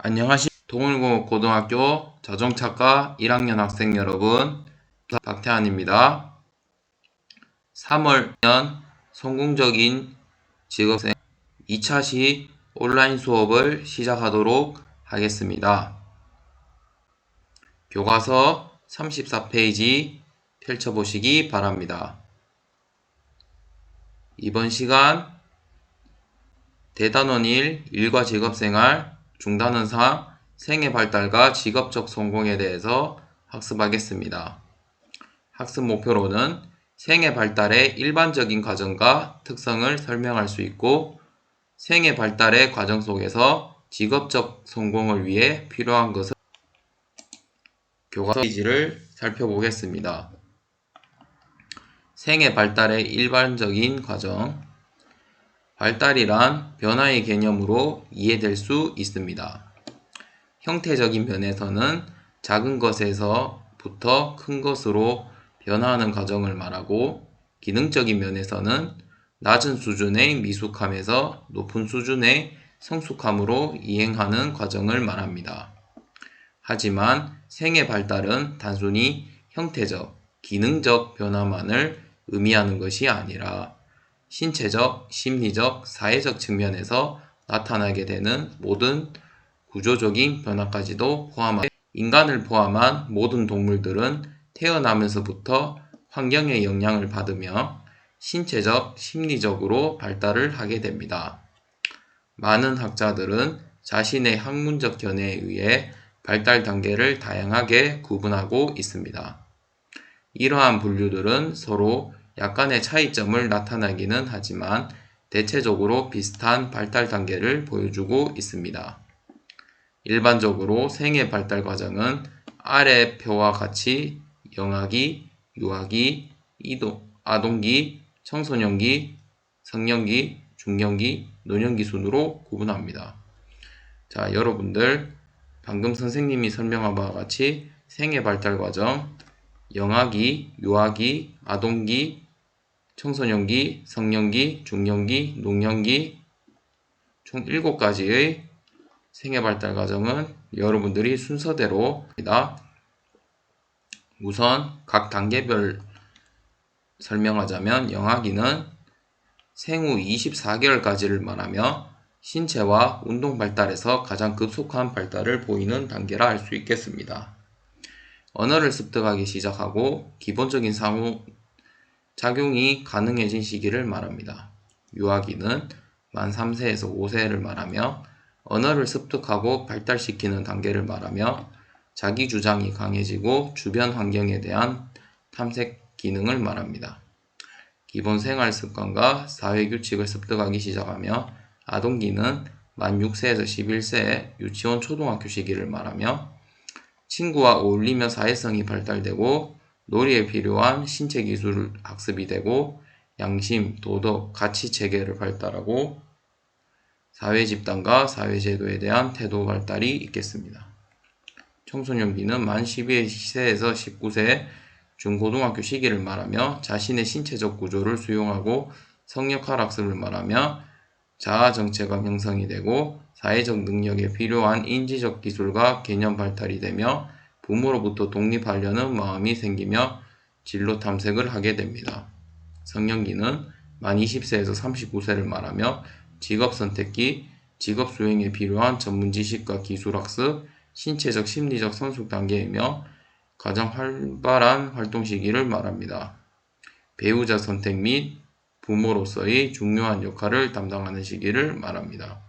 안녕하십니까. 동울고등학교 자동차과 1학년 학생 여러분, 박태환입니다. 3월 년 성공적인 직업생 2차 시 온라인 수업을 시작하도록 하겠습니다. 교과서 34페이지 펼쳐보시기 바랍니다. 이번 시간 대단원 1 일과 직업생활 중단원상 생애 발달과 직업적 성공에 대해서 학습하겠습니다. 학습 목표로는 생애 발달의 일반적인 과정과 특성을 설명할 수 있고 생애 발달의 과정 속에서 직업적 성공을 위해 필요한 것을 교과서 페이지를 살펴보겠습니다. 생애 발달의 일반적인 과정 발달이란 변화의 개념으로 이해될 수 있습니다. 형태적인 면에서는 작은 것에서부터 큰 것으로 변화하는 과정을 말하고 기능적인 면에서는 낮은 수준의 미숙함에서 높은 수준의 성숙함으로 이행하는 과정을 말합니다. 하지만 생애 발달은 단순히 형태적, 기능적 변화만을 의미하는 것이 아니라 신체적, 심리적, 사회적 측면에서 나타나게 되는 모든 구조적인 변화까지도 포함하여 인간을 포함한 모든 동물들은 태어나면서부터 환경의 영향을 받으며 신체적, 심리적으로 발달을 하게 됩니다. 많은 학자들은 자신의 학문적 견해에 의해 발달 단계를 다양하게 구분하고 있습니다. 이러한 분류들은 서로 약간의 차이점을 나타나기는 하지만 대체적으로 비슷한 발달 단계를 보여주고 있습니다. 일반적으로 생애 발달 과정은 아래 표와 같이 영아기, 유아기, 아동기, 청소년기, 성년기, 중년기, 노년기 순으로 구분합니다. 자, 여러분들 방금 선생님이 설명한 바와 같이 생애 발달 과정 영아기, 유아기, 아동기, 청소년기, 성년기, 중년기, 노년기 총 7가지의 생애 발달 과정은 여러분들이 순서대로 입니다. 우선 각 단계별 설명하자면 영아기는 생후 24개월까지를 말하며 신체와 운동 발달에서 가장 급속한 발달을 보이는 단계라 할 수 있겠습니다. 언어를 습득하기 시작하고 기본적인 상호작용이 가능해진 시기를 말합니다. 유아기는 만 3세에서 5세를 말하며 언어를 습득하고 발달시키는 단계를 말하며 자기 주장이 강해지고 주변 환경에 대한 탐색 기능을 말합니다. 기본 생활 습관과 사회 규칙을 습득하기 시작하며 아동기는 만 6세에서 11세의 유치원 초등학교 시기를 말하며 친구와 어울리며 사회성이 발달되고 놀이에 필요한 신체 기술 학습이 되고 양심, 도덕, 가치 체계를 발달하고 사회 집단과 사회 제도에 대한 태도 발달이 있겠습니다. 청소년기는 만 12세에서 19세 중고등학교 시기를 말하며 자신의 신체적 구조를 수용하고 성역할 학습을 말하며 자아 정체가 형성이 되고 사회적 능력에 필요한 인지적 기술과 개념 발달이 되며 부모로부터 독립하려는 마음이 생기며 진로 탐색을 하게 됩니다. 성년기는 만 20세에서 39세를 말하며 직업 선택기, 직업 수행에 필요한 전문 지식과 기술 학습, 신체적 심리적 성숙 단계이며 가장 활발한 활동 시기를 말합니다. 배우자 선택 및 부모로서의 중요한 역할을 담당하는 시기를 말합니다.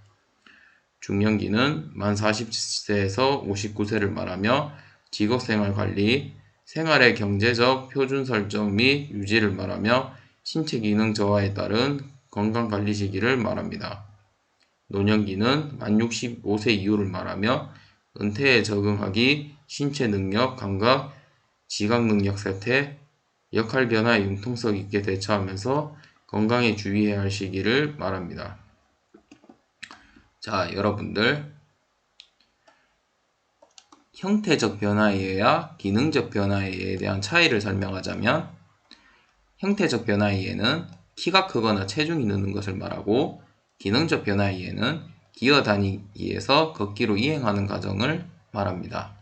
중년기는 만 40세에서 59세를 말하며 직업생활 관리, 생활의 경제적 표준 설정 및 유지를 말하며 신체 기능 저하에 따른 건강관리 시기를 말합니다. 노년기는 만 65세 이후를 말하며 은퇴에 적응하기, 신체 능력, 감각, 지각 능력 쇠퇴, 역할 변화에 융통성 있게 대처하면서 건강에 주의해야 할 시기를 말합니다. 자, 여러분들 형태적 변화이해와 기능적 변화이해에 대한 차이를 설명하자면 형태적 변화이해는 키가 크거나 체중이 느는 것을 말하고 기능적 변화이해는 기어다니기에서 걷기로 이행하는 과정을 말합니다.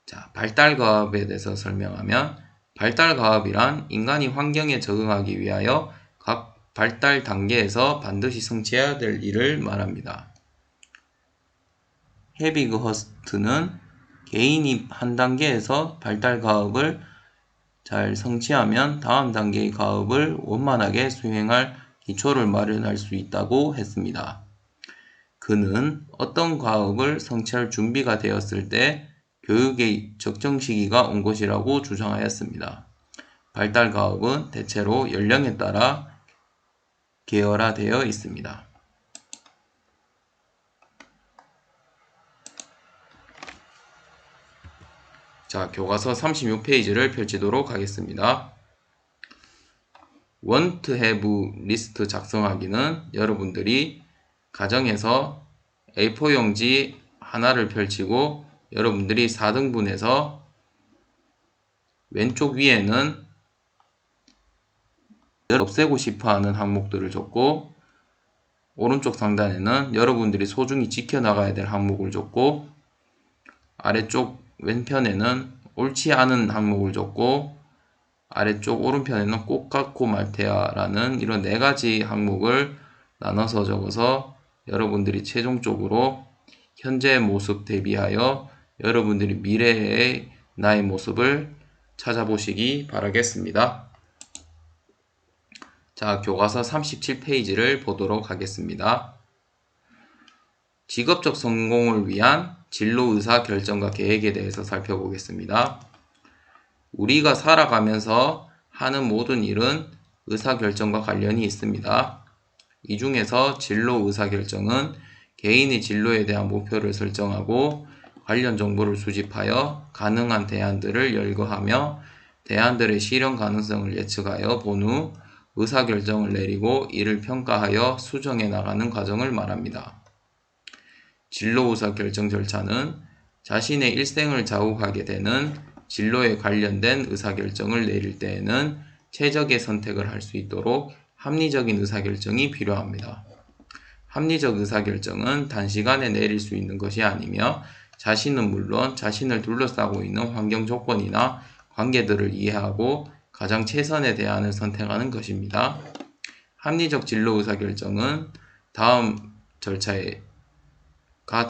자, 발달과업에 대해서 설명하면 발달과업이란 인간이 환경에 적응하기 위하여 각 발달 단계에서 반드시 성취해야 될 일을 말합니다. 헤비그허스트는 개인이 한 단계에서 발달과업을 잘 성취하면 다음 단계의 과업을 원만하게 수행할 기초를 마련할 수 있다고 했습니다. 그는 어떤 과업을 성취할 준비가 되었을 때 교육의 적정 시기가 온 것이라고 주장하였습니다. 발달 과업은 대체로 연령에 따라 계열화되어 있습니다. 자, 교과서 36페이지를 펼치도록 하겠습니다. want have 리스트 작성하기는 여러분들이 가정에서 A4 용지 하나를 펼치고 여러분들이 4등분해서 왼쪽 위에는 없애고 싶어하는 항목들을 줬고 오른쪽 상단에는 여러분들이 소중히 지켜나가야 될 항목을 줬고 아래쪽 왼편에는 옳지 않은 항목을 줬고 아래쪽 오른편에는 꼭 갖고 말테야 라는 이런 4가지 항목을 나눠서 적어서 여러분들이 최종적으로 현재의 모습 대비하여 여러분들이 미래의 나의 모습을 찾아보시기 바라겠습니다. 자, 교과서 37페이지를 보도록 하겠습니다. 직업적 성공을 위한 진로 의사 결정과 계획에 대해서 살펴보겠습니다. 우리가 살아가면서 하는 모든 일은 의사결정과 관련이 있습니다. 이 중에서 진로 의사결정은 개인의 진로에 대한 목표를 설정하고 관련 정보를 수집하여 가능한 대안들을 열거하며 대안들의 실현 가능성을 예측하여 본 후 의사결정을 내리고 이를 평가하여 수정해 나가는 과정을 말합니다. 진로 의사결정 절차는 자신의 일생을 좌우하게 되는 진로에 관련된 의사결정을 내릴 때에는 최적의 선택을 할 수 있도록 합리적인 의사결정이 필요합니다. 합리적 의사결정은 단시간에 내릴 수 있는 것이 아니며 자신은 물론 자신을 둘러싸고 있는 환경 조건이나 관계들을 이해하고 가장 최선의 대안을 선택하는 것입니다. 합리적 진로 의사결정은 다음 절차가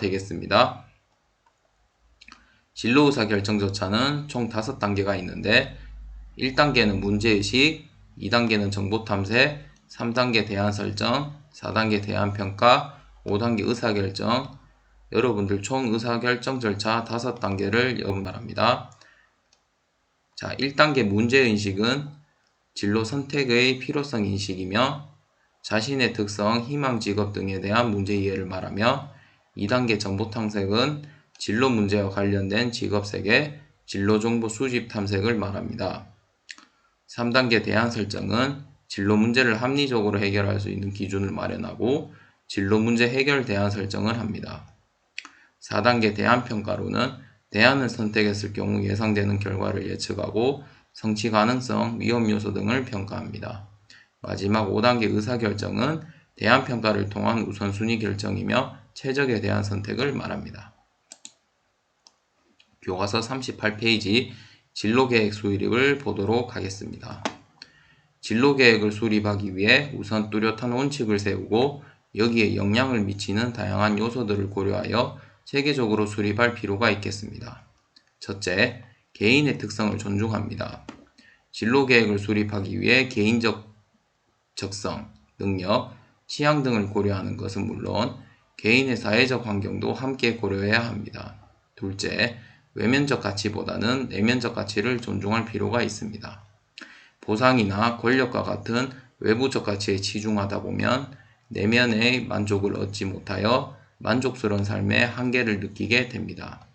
되겠습니다. 진로 의사결정 절차는 총 5단계가 있는데 1단계는 문제의식, 2단계는 정보탐색, 3단계 대안 설정, 4단계 대안 평가, 5단계 의사결정. 여러분들 총 의사결정 절차 5단계를 말합니다. 자, 1단계 문제인식은 진로 선택의 필요성 인식이며 자신의 특성, 희망, 직업 등에 대한 문제 이해를 말하며 2단계 정보 탐색은 진로 문제와 관련된 직업색의 진로 정보 수집 탐색을 말합니다. 3단계 대안 설정은 진로 문제를 합리적으로 해결할 수 있는 기준을 마련하고 진로 문제 해결 대안 설정을 합니다. 4단계 대안 평가로는 대안을 선택했을 경우 예상되는 결과를 예측하고 성취 가능성, 위험 요소 등을 평가합니다. 마지막 5단계 의사결정은 대안 평가를 통한 우선순위 결정이며 최적의 대안 선택을 말합니다. 교과서 38페이지 진로계획 수립을 보도록 하겠습니다. 진로계획을 수립하기 위해 우선 뚜렷한 원칙을 세우고 여기에 영향을 미치는 다양한 요소들을 고려하여 체계적으로 수립할 필요가 있겠습니다. 첫째, 개인의 특성을 존중합니다. 진로계획을 수립하기 위해 개인적 적성, 능력, 취향 등을 고려하는 것은 물론 개인의 사회적 환경도 함께 고려해야 합니다. 둘째, 외면적 가치보다는 내면적 가치를 존중할 필요가 있습니다. 보상이나 권력과 같은 외부적 가치에 치중하다 보면 내면의 만족을 얻지 못하여 만족스러운 삶의 한계를 느끼게 됩니다.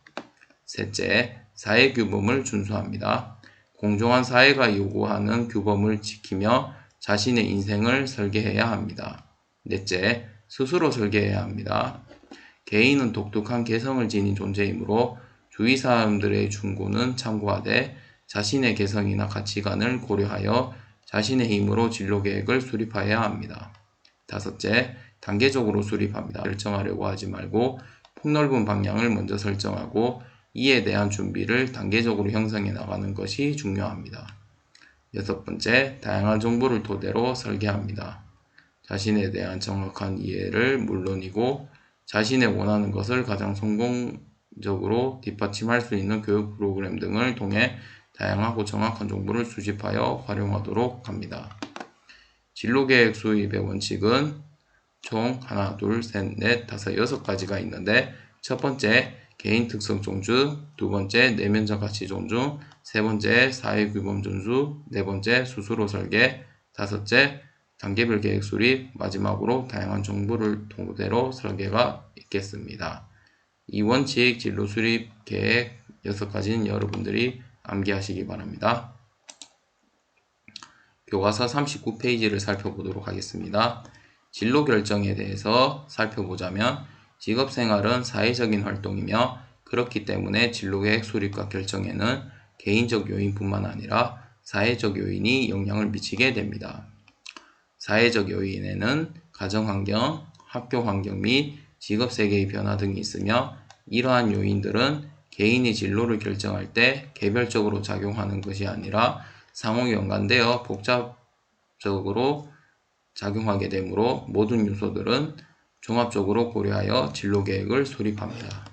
셋째, 사회규범을 준수합니다. 공정한 사회가 요구하는 규범을 지키며 자신의 인생을 설계해야 합니다. 넷째, 스스로 설계해야 합니다. 개인은 독특한 개성을 지닌 존재이므로 주위 사람들의 충고는 참고하되 자신의 개성이나 가치관을 고려하여 자신의 힘으로 진로계획을 수립해야 합니다. 다섯째, 단계적으로 수립합니다. 결정하려고 하지 말고 폭넓은 방향을 먼저 설정하고 이에 대한 준비를 단계적으로 형성해 나가는 것이 중요합니다. 6번째, 다양한 정보를 토대로 설계합니다. 자신에 대한 정확한 이해를 물론이고 자신의 원하는 것을 가장 성공적으로 뒷받침할 수 있는 교육 프로그램 등을 통해 다양하고 정확한 정보를 수집하여 활용하도록 합니다. 진로계획 수립의 원칙은 총 하나, 둘, 셋, 넷, 다섯, 6가지가 있는데 첫 번째, 개인 특성 존중, 두 번째, 내면적 가치 존중, 세 번째, 사회규범 준수, 네 번째, 스스로 설계, 다섯째, 단계별 계획 수립, 마지막으로 다양한 정보를 토대로 설계가 있겠습니다. 이 원칙, 진로 수립 계획 6가지는 여러분들이 암기하시기 바랍니다. 교과서 39페이지를 살펴보도록 하겠습니다. 진로 결정에 대해서 살펴보자면 직업생활은 사회적인 활동이며 그렇기 때문에 진로계획 수립과 결정에는 개인적 요인뿐만 아니라 사회적 요인이 영향을 미치게 됩니다. 사회적 요인에는 가정환경, 학교환경 및 직업세계의 변화 등이 있으며 이러한 요인들은 개인의 진로를 결정할 때 개별적으로 작용하는 것이 아니라 상호 연관되어 복잡적으로 작용하게 되므로 모든 요소들은 종합적으로 고려하여 진로계획을 수립합니다.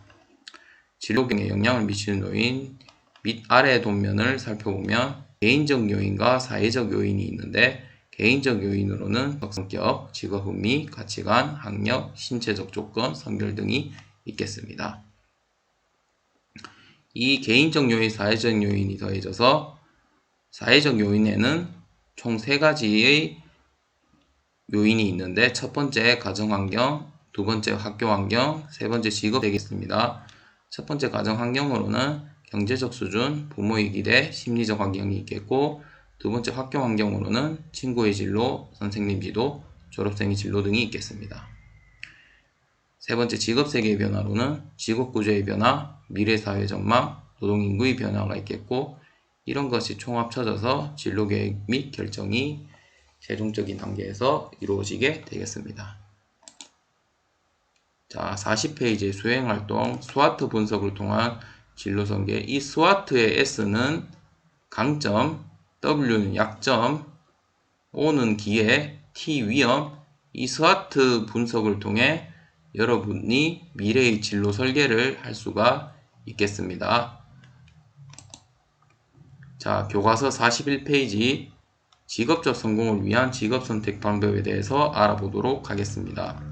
진로계획에 영향을 미치는 요인 밑 아래 도면을 살펴보면 개인적 요인과 사회적 요인이 있는데 개인적 요인으로는 성격, 직업 흥미, 가치관, 학력, 신체적 조건, 성별 등이 있겠습니다. 이 개인적 요인, 사회적 요인이 더해져서 사회적 요인에는 총 3가지의 요인이 있는데 첫 번째 가정환경, 두 번째 학교환경, 세 번째 직업 되겠습니다. 첫 번째 가정환경으로는 경제적 수준, 부모의 기대, 심리적 환경이 있겠고 두 번째 학교 환경으로는 친구의 진로, 선생님 지도, 졸업생의 진로 등이 있겠습니다. 세 번째 직업세계의 변화로는 직업구조의 변화, 미래사회 전망, 노동인구의 변화가 있겠고 이런 것이 총합쳐져서 진로계획 및 결정이 최종적인 단계에서 이루어지게 되겠습니다. 자, 40페이지 수행활동 스와트 분석을 통한 진로설계. 이 스와트의 S는 강점, W는 약점, O는 기회, T 위험. 이 스와트 분석을 통해 여러분이 미래의 진로 설계를 할 수가 있겠습니다. 자, 교과서 41페이지 직업적 성공을 위한 직업 선택 방법에 대해서 알아보도록 하겠습니다.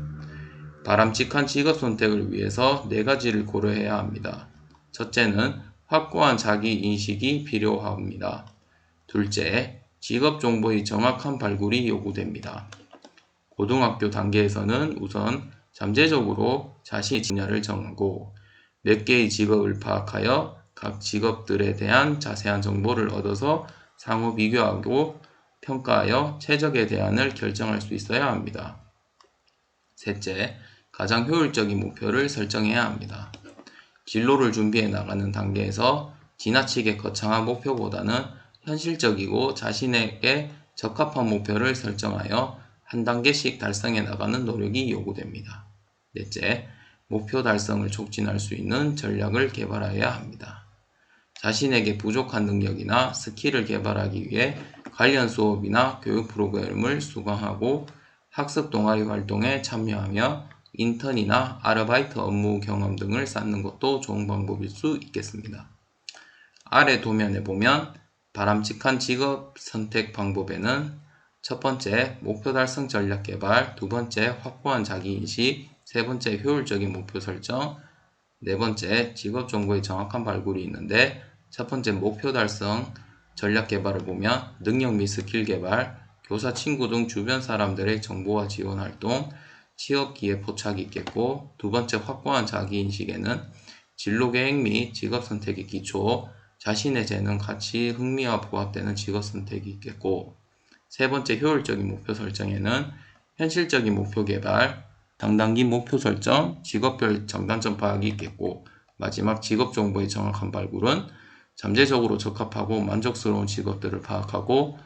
바람직한 직업 선택을 위해서 4가지를 고려해야 합니다. 첫째는 확고한 자기 인식이 필요합니다. 둘째, 직업 정보의 정확한 발굴이 요구됩니다. 고등학교 단계에서는 우선 잠재적으로 자신의 분야를 정하고 몇 개의 직업을 파악하여 각 직업들에 대한 자세한 정보를 얻어서 상호 비교하고 평가하여 최적의 대안을 결정할 수 있어야 합니다. 셋째, 가장 효율적인 목표를 설정해야 합니다. 진로를 준비해 나가는 단계에서 지나치게 거창한 목표보다는 현실적이고 자신에게 적합한 목표를 설정하여 한 단계씩 달성해 나가는 노력이 요구됩니다. 넷째, 목표 달성을 촉진할 수 있는 전략을 개발해야 합니다. 자신에게 부족한 능력이나 스킬을 개발하기 위해 관련 수업이나 교육 프로그램을 수강하고 학습 동아리 활동에 참여하며 인턴이나 아르바이트 업무 경험 등을 쌓는 것도 좋은 방법일 수 있겠습니다. 아래 도면에 보면 바람직한 직업 선택 방법에는 첫 번째, 목표 달성 전략 개발, 두 번째, 확고한 자기인식, 세 번째, 효율적인 목표 설정, 네 번째, 직업 정보의 정확한 발굴이 있는데 첫 번째, 목표 달성 전략 개발을 보면 능력 및 스킬 개발, 교사, 친구 등 주변 사람들의 정보와 지원 활동, 취업 기회 포착이 있겠고 두 번째, 확고한 자기인식에는 진로 계획 및 직업 선택의 기초, 자신의 재능, 가치, 흥미와 부합되는 직업 선택이 있겠고 세 번째, 효율적인 목표 설정에는 현실적인 목표 개발, 장단기 목표 설정, 직업별 장단점 파악이 있겠고 마지막 직업 정보의 정확한 발굴은 잠재적으로 적합하고 만족스러운 직업들을 파악하고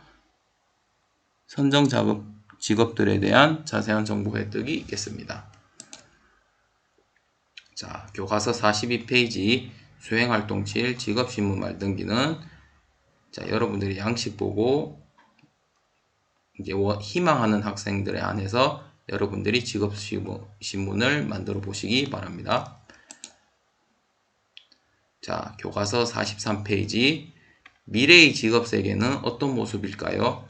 선정 작업 직업들에 대한 자세한 정보 획득이 있겠습니다. 자, 교과서 42페이지 수행활동 7 직업신문 말등기는 자, 여러분들이 양식 보고 이제 희망하는 학생들에 한해서 여러분들이 직업신문을 만들어 보시기 바랍니다. 자, 교과서 43페이지 미래의 직업세계는 어떤 모습일까요?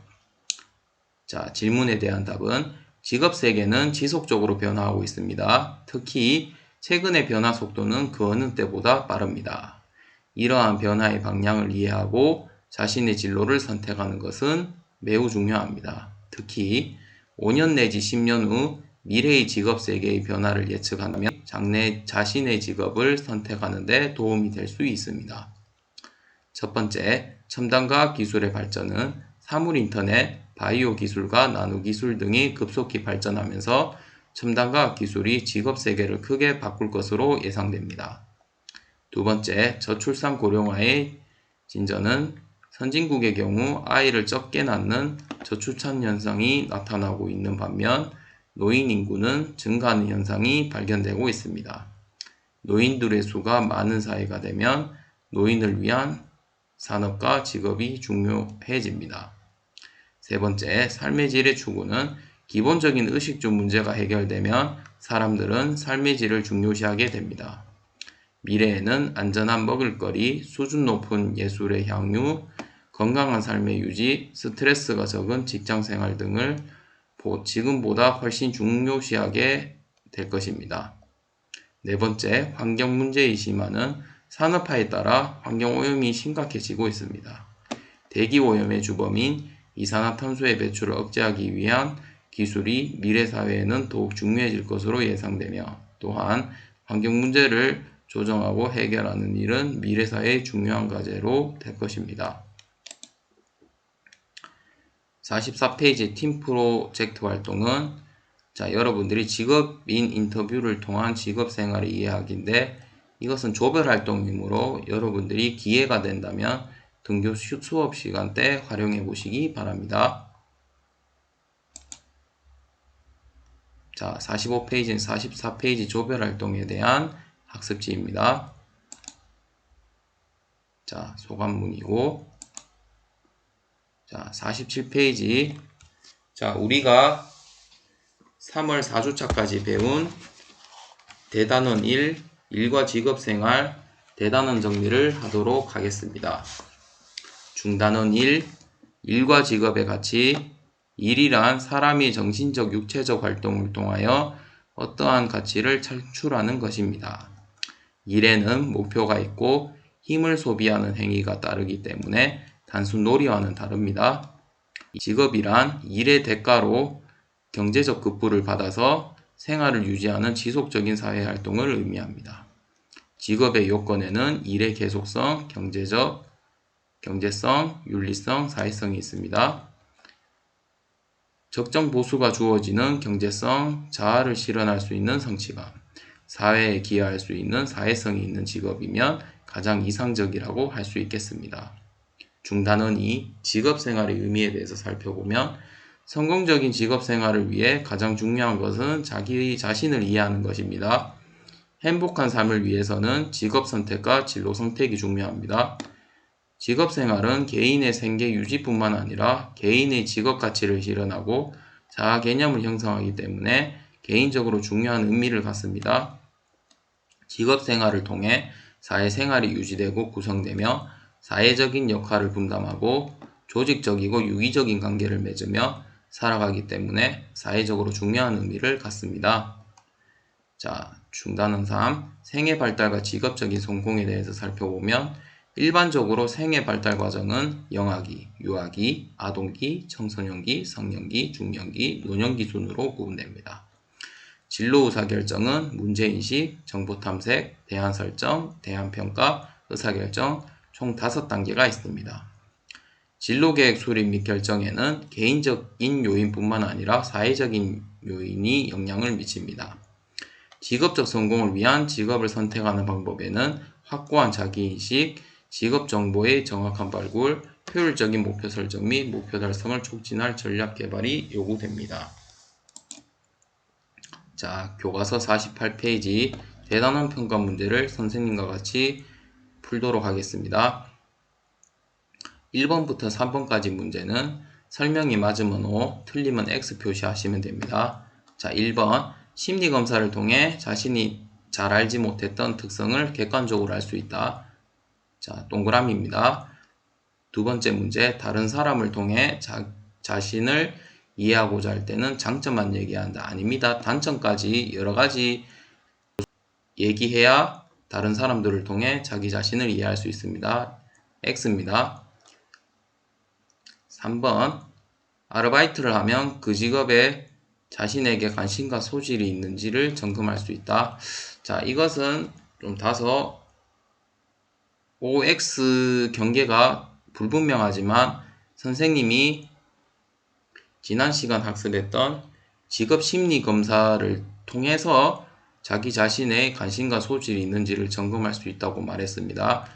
자, 질문에 대한 답은 직업세계는 지속적으로 변화하고 있습니다. 특히 최근의 변화 속도는 그 어느 때보다 빠릅니다. 이러한 변화의 방향을 이해하고 자신의 진로를 선택하는 것은 매우 중요합니다. 특히 5년 내지 10년 후 미래의 직업세계의 변화를 예측하면 자신의 직업을 선택하는 데 도움이 될 수 있습니다. 첫 번째, 첨단과학 기술의 발전은 사물인터넷, 바이오 기술과 나노 기술 등이 급속히 발전하면서 첨단과학 기술이 직업세계를 크게 바꿀 것으로 예상됩니다. 두 번째, 저출산 고령화의 진전은 선진국의 경우 아이를 적게 낳는 저출산 현상이 나타나고 있는 반면 노인 인구는 증가하는 현상이 발견되고 있습니다. 노인들의 수가 많은 사회가 되면 노인을 위한 산업과 직업이 중요해집니다. 세 번째, 삶의 질의 추구는 기본적인 의식주 문제가 해결되면 사람들은 삶의 질을 중요시하게 됩니다. 미래에는 안전한 먹을거리, 수준 높은 예술의 향유, 건강한 삶의 유지, 스트레스가 적은 직장생활 등을 지금보다 훨씬 중요시하게 될 것입니다. 네 번째, 환경 문제의 심화는 산업화에 따라 환경오염이 심각해지고 있습니다. 대기오염의 주범인 이산화탄소의 배출을 억제하기 위한 기술이 미래 사회에는 더욱 중요해질 것으로 예상되며 또한 환경 문제를 조정하고 해결하는 일은 미래 사회의 중요한 과제로 될 것입니다. 44페이지 팀 프로젝트 활동은 자, 여러분들이 직업인 인터뷰를 통한 직업 생활을 이해하기인데 이것은 조별 활동이므로 여러분들이 기회가 된다면 등교 수업 시간 때 활용해 보시기 바랍니다. 자, 45페이지는 44페이지 조별 활동에 대한 학습지입니다. 자, 소감문이고 자, 47페이지 자, 우리가 3월 4주차까지 배운 대단원 1, 일과 직업생활 대단원 정리를 하도록 하겠습니다. 중단원 1, 일과 직업의 가치 일이란 사람이 정신적, 육체적 활동을 통하여 어떠한 가치를 창출하는 것입니다. 일에는 목표가 있고 힘을 소비하는 행위가 따르기 때문에 단순 놀이와는 다릅니다. 직업이란 일의 대가로 경제적 급부를 받아서 생활을 유지하는 지속적인 사회활동을 의미합니다. 직업의 요건에는 일의 계속성, 경제성, 윤리성, 사회성이 있습니다. 적정 보수가 주어지는 경제성, 자아를 실현할 수 있는 성취감, 사회에 기여할 수 있는 사회성이 있는 직업이면 가장 이상적이라고 할 수 있겠습니다. 중단원 2, 직업생활의 의미에 대해서 살펴보면 성공적인 직업생활을 위해 가장 중요한 것은 자기 자신을 이해하는 것입니다. 행복한 삶을 위해서는 직업 선택과 진로 선택이 중요합니다. 직업생활은 개인의 생계 유지뿐만 아니라 개인의 직업 가치를 실현하고 자아 개념을 형성하기 때문에 개인적으로 중요한 의미를 갖습니다. 직업생활을 통해 사회생활이 유지되고 구성되며 사회적인 역할을 분담하고 조직적이고 유기적인 관계를 맺으며 살아가기 때문에 사회적으로 중요한 의미를 갖습니다. 자, 중단원 3, 생애 발달과 직업적인 성공에 대해서 살펴보면 일반적으로 생애 발달 과정은 영아기, 유아기, 아동기, 청소년기, 성년기, 중년기, 노년기 순으로 구분됩니다. 진로 의사결정은 문제인식, 정보탐색, 대안 설정, 대안평가, 의사결정 총 5단계가 있습니다. 진로계획 수립 및 결정에는 개인적인 요인뿐만 아니라 사회적인 요인이 영향을 미칩니다. 직업적 성공을 위한 직업을 선택하는 방법에는 확고한 자기인식, 직업 정보의 정확한 발굴, 효율적인 목표 설정 및 목표 달성을 촉진할 전략 개발이 요구됩니다. 자, 교과서 48페이지 대단원 평가 문제를 선생님과 같이 풀도록 하겠습니다. 1번부터 3번까지 문제는 설명이 맞으면 O, 틀리면 X 표시하시면 됩니다. 자, 1번 심리검사를 통해 자신이 잘 알지 못했던 특성을 객관적으로 알 수 있다. 자, 동그라미입니다. 두 번째 문제, 다른 사람을 통해 자신을 이해하고자 할 때는 장점만 얘기한다. 아닙니다. 단점까지 여러가지 얘기해야 다른 사람들을 통해 자기 자신을 이해할 수 있습니다. X입니다. 3번, 아르바이트를 하면 그 직업에 자신에게 관심과 소질이 있는지를 점검할 수 있다. 자, 이것은 좀 다소 OX 경계가 불분명하지만 선생님이 지난 시간 학습했던 직업 심리 검사를 통해서 자기 자신의 관심과 소질이 있는지를 점검할 수 있다고 말했습니다.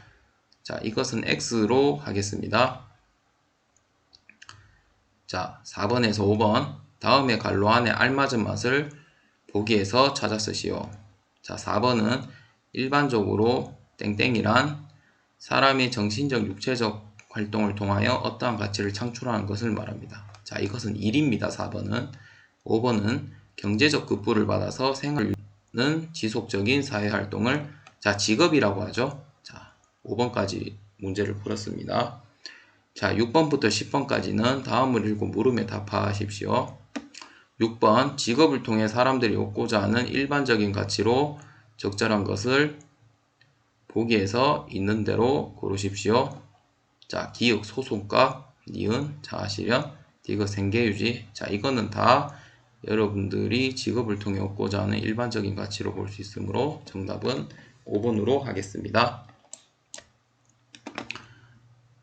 자, 이것은 X로 하겠습니다. 자, 4번에서 5번 다음에 갈로 안에 알맞은 맛을 보기에서 찾아 쓰시오. 자, 4번은 일반적으로 땡땡이란 사람의 정신적, 육체적 활동을 통하여 어떠한 가치를 창출하는 것을 말합니다. 자, 이것은 일입니다. 4번은. 5번은 경제적 급부를 받아서 생활은 지속적인 사회활동을 자, 직업이라고 하죠. 자, 5번까지 문제를 풀었습니다. 자, 6번부터 10번까지는 다음을 읽고 물음에 답하십시오. 6번, 직업을 통해 사람들이 얻고자 하는 일반적인 가치로 적절한 것을 보기에서 있는 대로 고르십시오. 자, 기역, 소송가, 니은, 자아실현, 디귿, 생계유지. 자, 이거는 다 여러분들이 직업을 통해 얻고자 하는 일반적인 가치로 볼 수 있으므로 정답은 5번으로 하겠습니다.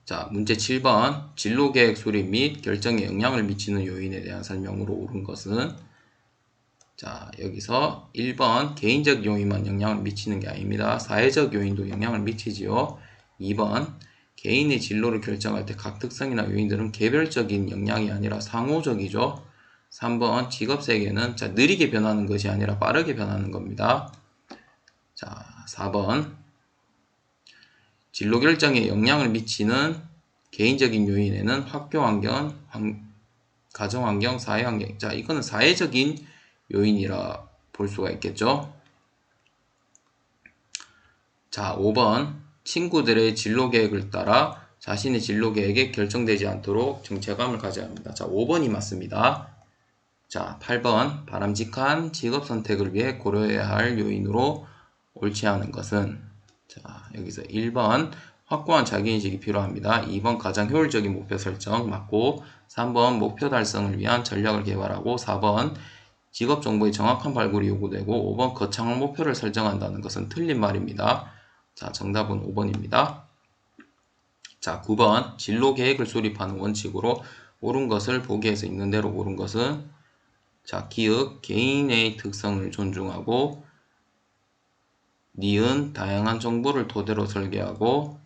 자, 문제 7번. 진로계획 수립 및 결정에 영향을 미치는 요인에 대한 설명으로 옳은 것은 자, 여기서 1번 개인적 요인만 영향을 미치는 게 아닙니다. 사회적 요인도 영향을 미치지요. 2번 개인의 진로를 결정할 때 각 특성이나 요인들은 개별적인 영향이 아니라 상호적이죠. 3번 직업 세계는 자, 느리게 변하는 것이 아니라 빠르게 변하는 겁니다. 자, 4번 진로 결정에 영향을 미치는 개인적인 요인에는 학교 환경, 가정 환경, 사회 환경. 자, 이거는 사회적인 요인이라 볼 수가 있겠죠. 자, 5번 친구들의 진로 계획을 따라 자신의 진로 계획이 결정되지 않도록 정체감을 가져야 합니다. 자, 5번이 맞습니다. 자, 8번 바람직한 직업 선택을 위해 고려해야 할 요인으로 옳지 않은 것은 자, 여기서 1번 확고한 자기인식이 필요합니다. 2번 가장 효율적인 목표 설정 맞고 3번 목표 달성을 위한 전략을 개발하고 4번 직업 정보의 정확한 발굴이 요구되고 5번 거창한 목표를 설정한다는 것은 틀린 말입니다. 자, 정답은 5번입니다. 자, 9번 진로 계획을 수립하는 원칙으로 옳은 것을 보기에서 있는 대로 옳은 것은 자, 기역 개인의 특성을 존중하고 니은 다양한 정보를 토대로 설계하고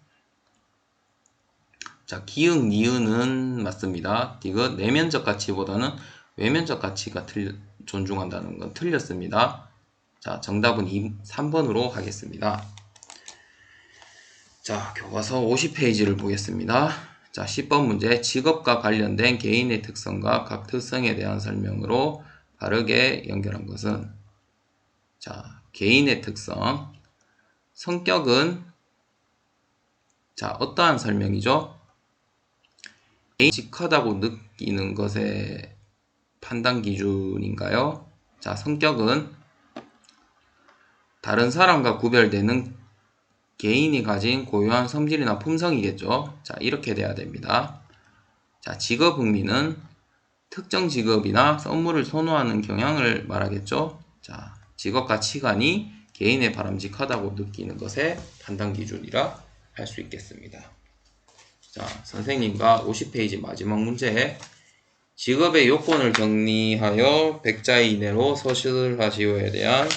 자, 기역 니은은 맞습니다. 디귿 내면적 가치보다는 외면적 가치가 존중한다는 건 틀렸습니다. 자, 정답은 3번으로 하겠습니다. 자, 교과서 50페이지를 보겠습니다. 자, 10번 문제 직업과 관련된 개인의 특성과 각 특성에 대한 설명으로 바르게 연결한 것은 자, 개인의 특성 성격은 자, 어떠한 설명이죠? 개인이 직하다고 느끼는 것의 판단 기준인가요? 자, 성격은 다른 사람과 구별되는 개인이 가진 고유한 성질이나 품성이겠죠. 자, 이렇게 돼야 됩니다. 자, 직업 흥미는 특정 직업이나 업무를 선호하는 경향을 말하겠죠. 자, 직업 가치관이 개인의 바람직하다고 느끼는 것의 판단 기준이라 할 수 있겠습니다. 자, 선생님과 50페이지 마지막 문제 직업의 요건을 정리하여 100자 이내로 서술하시오에 대한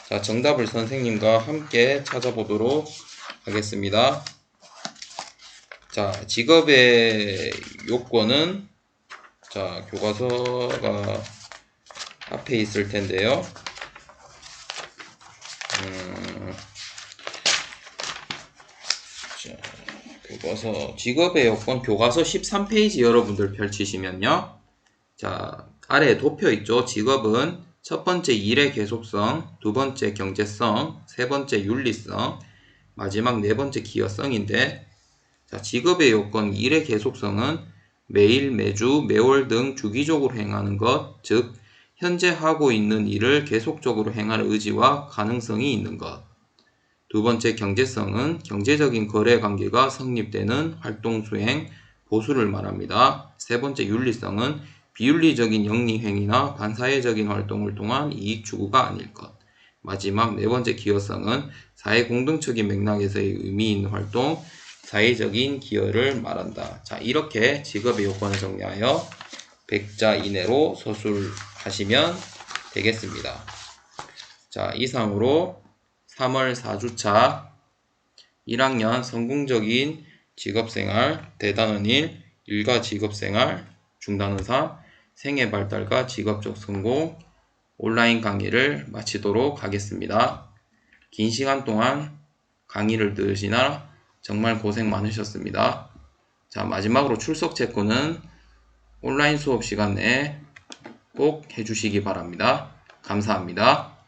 자, 정답을 선생님과 함께 찾아보도록 하겠습니다. 자, 직업의 요건은 자, 교과서가 앞에 있을 텐데요. 자, 교과서 직업의 요건 교과서 13페이지 여러분들 펼치시면요. 자, 아래에 도표 있죠. 직업은 첫 번째 일의 계속성, 두 번째 경제성, 세 번째 윤리성, 마지막 네 번째 기여성인데, 자, 직업의 요건 일의 계속성은 매일, 매주, 매월 등 주기적으로 행하는 것, 즉 현재 하고 있는 일을 계속적으로 행할 의지와 가능성이 있는 것. 두 번째 경제성은 경제적인 거래 관계가 성립되는 활동 수행, 보수를 말합니다. 세 번째 윤리성은 비윤리적인 영리 행위나 반사회적인 활동을 통한 이익 추구가 아닐 것. 마지막 네 번째 기여성은 사회 공동적인 맥락에서의 의미 있는 활동, 사회적인 기여를 말한다. 자, 이렇게 직업의 요건을 정리하여 100자 이내로 서술하시면 되겠습니다. 자, 이상으로 3월 4주차 1학년 성공적인 직업생활, 대단한 일, 일과 직업생활, 중단은 3, 생애 발달과 직업적 성공, 온라인 강의를 마치도록 하겠습니다. 긴 시간 동안 강의를 들으시나 정말 고생 많으셨습니다. 자, 마지막으로 출석 체크는 온라인 수업 시간 내에 꼭 해주시기 바랍니다. 감사합니다.